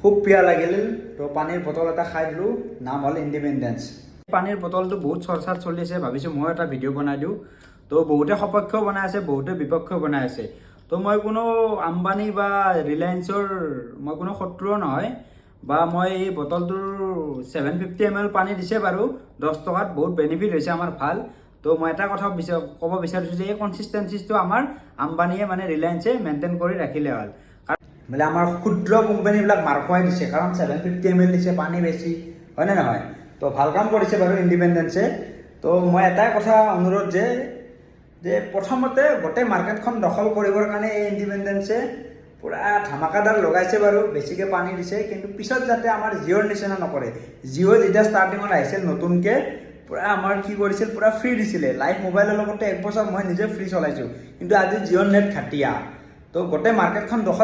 খুব পিয়া লাগিল তো পানীৰ বটল এটা খাই দিলোঁ নাম হ'ল ইণ্ডিপেণ্ডেঞ্চ পানীৰ বটলটো বহুত চৰ্চাত চলি আছে ভাবিছোঁ মই এটা ভিডিঅ' বনাই দিওঁ তো বহুতে সপক্ষেও বনাই আছে বহুতে বিপক্ষেও বনাই আছে তো মই কোনো আম্বানী বা ৰিলায়েন্সৰ মই কোনো শত্ৰুও নহয় বা মই এই বটলটোৰ 750 ml পানী দিছে বাৰু 10 টকাত বহুত বেনিফিট হৈছে আমাৰ ভাল তো মই এটা কথা ক'ব বিচাৰিছোঁ যে এই কনচিষ্টেঞ্চিটো আমাৰ আম্বানীয়ে মানে ৰিলায়েন্সে মেইনটেইন কৰি ৰাখিলে হ'ল মানে আমাৰ ক্ষুদ্ৰ কোম্পানীবিলাক মাৰ খুৱাই দিছে কাৰণ 750 ml দিছে পানী বেছি হয়নে নহয় তো ভাল কাম কৰিছে বাৰু ইণ্ডিপেণ্ডেঞ্চে তো মই এটাই কথা অনুৰোধ যে প্ৰথমতে গোটেই মাৰ্কেটখন দখল কৰিবৰ কাৰণে এই ইণ্ডিপেণ্ডেঞ্চে পুৰা ধামাকাদাৰ লগাইছে বাৰু বেছিকৈ পানী দিছে কিন্তু পিছত যাতে আমাৰ জিঅ'ৰ নিচিনা নকৰে জিঅ' যেতিয়া ষ্টাৰ্টিঙত আহিছিল নতুনকৈ পুৰা আমাৰ কি কৰিছিল পুৰা ফ্ৰী দিছিলে লাইভ মোবাইলৰ লগতে 1 বছৰ মই নিজে ফ্ৰী চলাইছোঁ কিন্তু আজি জিঅ'ৰ নেট ঘাটিয়া তো গোটেই মাৰ্কেটখন দখল